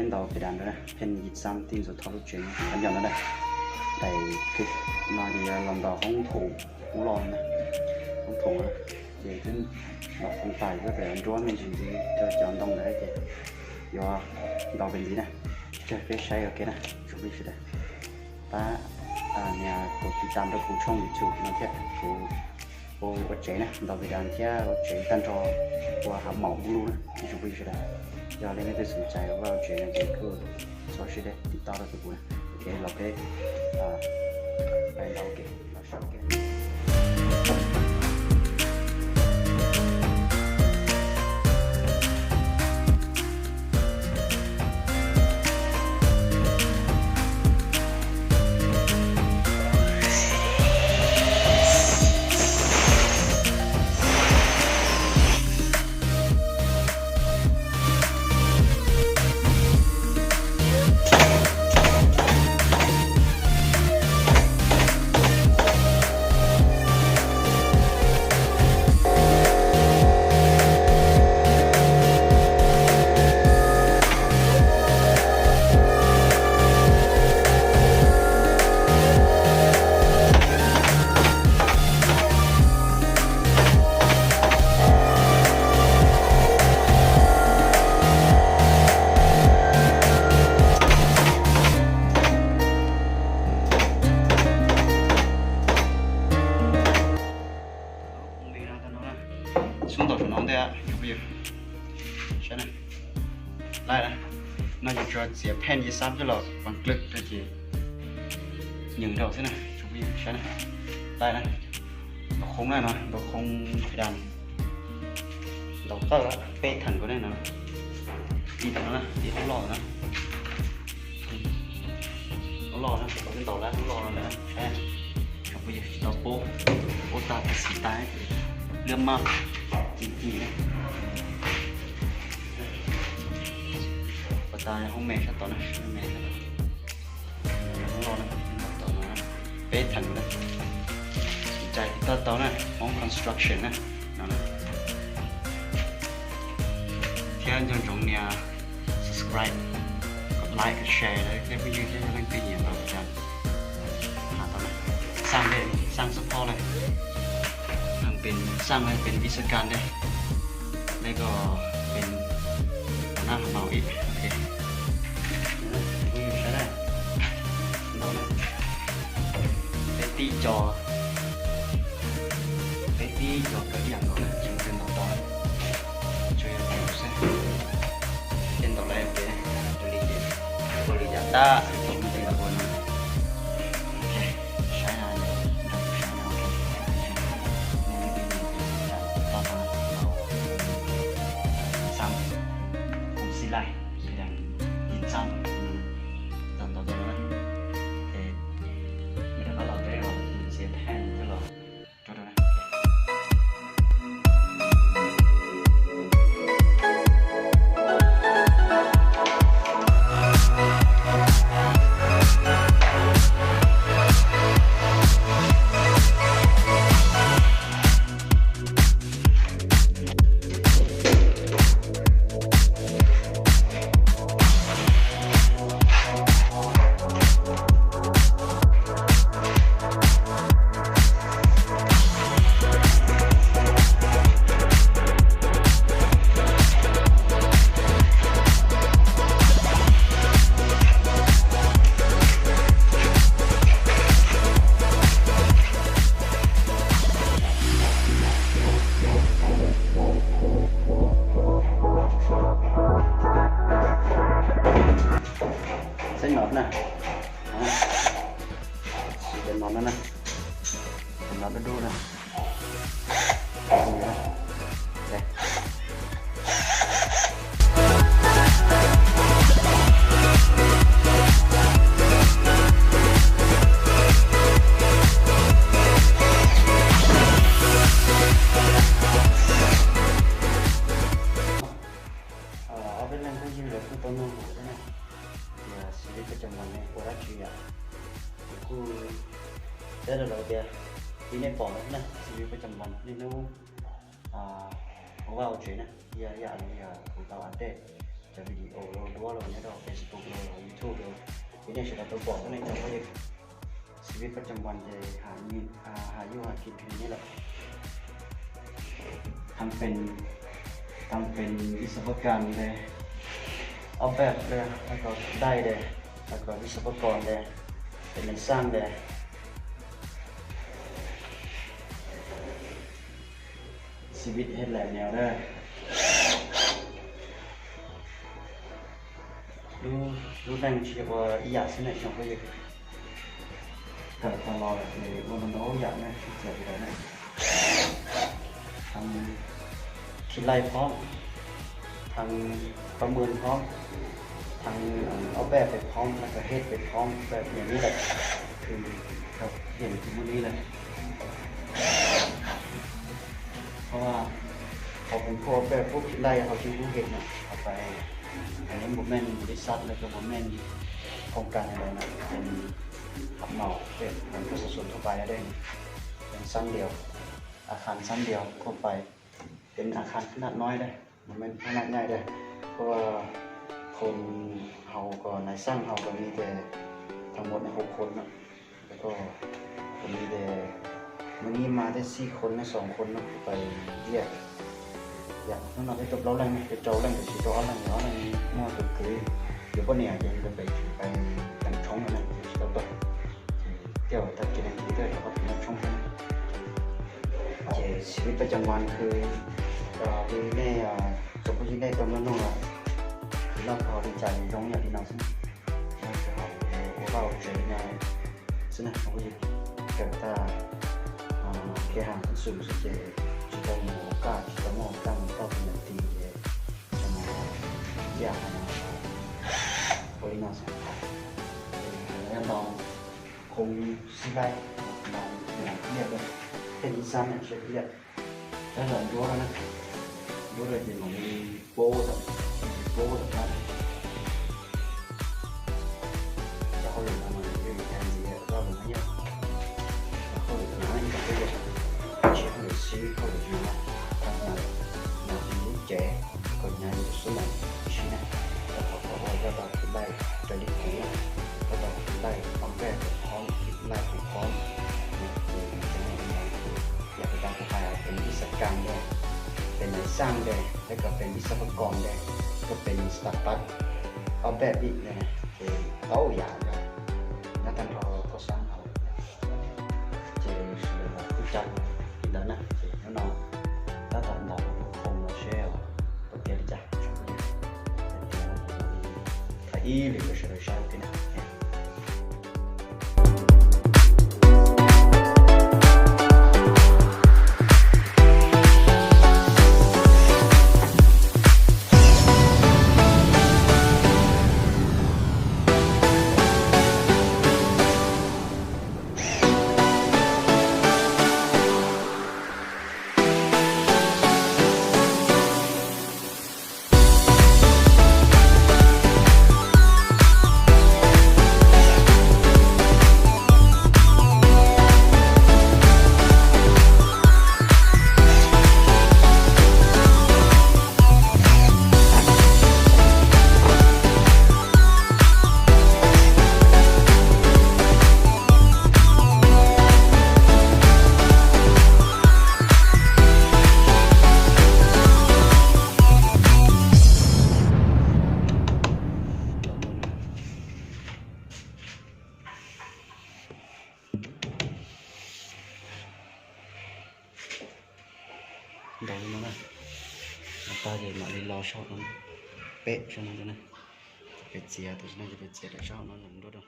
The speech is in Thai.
bên đầu phải đàn đó nè pen dịch sam tin rồi tháo chuyện anh nhận nó đây đầy cái nói thì lòng đầu không thủ không lo nè không thủ nè vậy thì nó không phải có thể anh chúa mình chỉ cho chọn đông đấy thì do đầu bên gì nè chơi cái say ở kia nè chuẩn bị gì đây ta nhà của chị tam đã cũng trong YouTube nó thế của cô vật chế nè đầu bên đàn thế vật chế tan cho qua hàm mỏng luôn nè chuẩn bị gì đây giờ lên cái sự chạy vào chuyện này chỉ cứ số gì đấy thì tao đã được rồi cái lọc cái bài đầu cái là sao cái xuống tàu nó đây ạ, bây giờ xem này, lại này, nó chỉ cho chỉ pen gì sắm cho lọ bằng click để chỉ nhường đầu thế này, bây giờ xem này, lại này, nó không này nó không phải đàn, đầu tơ á, bê thẳng của này nó, đi thẳng nó, đi không lò nó, không lò nó, trên tàu lá không lò nó nữa, xem, bây giờ tàu bô ta phải xịt tay, lưỡi măng gì này, ta không mệt sao tao này, không mệt không lo nữa, tao nó bế thẳng nữa, chạy tao này, home construction này, nó này, theo anh trong nhà subscribe, like, share đấy, cái video cho anh kinh nghiệm rồi chẳng, tao này, sang đây, sang support này.เป็นสร้างให้เป็นวิศวการได้แล้วก็เป็นหน้าของเราอีกโอเคนี่ใช้ได้เราตีจอตีจอก็อย่างเราจึงเป็นต่อช่วยเราดูซิเป็นต่อแรกเป็นบริจาคได้ผมเป็นตัวนั้นlại thì đang nhìn xong dần đó rồi thì mình đã có lò cái rồi mình sẽ than cái lò cho đây nè, bên nó nè, nó đu nè, đây. Ở bên này có gì là tôi tao nuôi thế này. Jadi kecemasan orang Cina, aku saya dah dia ini pon na, jadi kecemasan ini nu, wow Cina, ya aku tahu ada, จะวิดีโอเราดูว่าเราเนี่ยเรา Facebook เรา YouTube เราวิดีโอเราตัวบอกก็ในจังว่าชีวิตประจำวันจะหาอยู่หากินเพียงนี้แหละทำเป็นวิศวกรเลยออกแบบเลยแล้วก็ได้เลยแล้วก็วิศวกรเลยเป็นในสร้างเลยชีวิตเฮ็ดแหลมแนวได้รู้แรงเชียร์ว่าอยากสิ่งไหนชอบก็อยากเกิดตลอดเลยว่ามันโอ้อยากนะเกิดอะไรนะทำคิดไล่พร้อมทางประเมินพร้อมทางเอาแบบไปพร้อมแล้วก็เฮ็ดไปพร้อมแบบอย่างนี้แหละคือเราเห็นทุกวันนี้เลยเพราะว่าเขาเป็นพวกแบบพวกคิดไล่เขาชื่อผู้เห็นนะเอาไปอันนี้บุญแม่นบริษัทแล้วก็บุญแม่นโครงการอะไรนะเป็นรับเหมาเป็นประชาชนทั่วไปได้เป็นสั้นเดียวอาคารสั้นเดียวทั่วไปเป็นอาคารขนาดน้อยได้บุญแม่นขนาดใหญ่ได้เพราะว่าคนเฮาก็นายสร้างเฮาก็มีแต่ทั้งหมด6คนนะแล้วก็มีแต่วันนี้มาได้4คนนะ2คนนะไปเรียกอยากนั่นเราไปจบเราแรงไปเจ้าแรงไปสิเจ้าอะไรเนาะในมอตัวคือเดี๋ยวพวกเนี่ยยังจะไปตั้งช่องนะเราต่อเดี๋ยวถ้ากินอะไรที่เกิดเราก็ตั้งช่องกันชีวิตประจำวันคือมีแม่สมบูรณ์ได้ตรงนั้นนู่นละคือเราพอดีใจร้องอย่างที่เราซึ่งเราเจอในซึ่งนะเราก็จะเกิดตาแค่ห่างสูงสุดเจจะมีโอกาสจะมองตั้งเข้าเป็นตีจะมาอยากนะบริมาสังกัดแล้วเราคงสิได้เราเรียกว่าเป็นอีสานเนี่ยเชื่อเรียกแล้วหลังรู้แล้วนะรู้เลยจะมีโบ้แบบนั้นจะเขาเลยทำอะไรเรื่องการเรียนก็เหมือนเนี่ยเขาเลยทำอะไรก็เรียนเขาเลยซื้อเขาเลยอยู่นะทำงานเป็นแจ๋ก่อนงานจะสมัยชิ้นนะแล้วเขาบอกว่าจะต้องได้จะดีกว่าก็ต้องได้ความแรกพร้อมคิดไล่พร้อมอยากจะตั้งใจเป็นวิศวกรรมด้วยเป็นนายสร้างด้วยแล้วก็เป็นวิศวกรด้วยก็เป็นสตาร์ทอัพเอาแบบอีกเลยนะเขาอยากนะนักการเขาสร้างเขาเจอผู้จัดอีกแล้วนะแล้วน้องถ้าทำได้คงมาเชื่อตัวเดียวจ้ะถ้าอีหรือก็ช่วยใช้กันนะđóng nó này ta để mà đi lo shop nó bệ cho nó này bệ chia thì nóจะไปเจียได้ชอบnóหนึ่งด้วย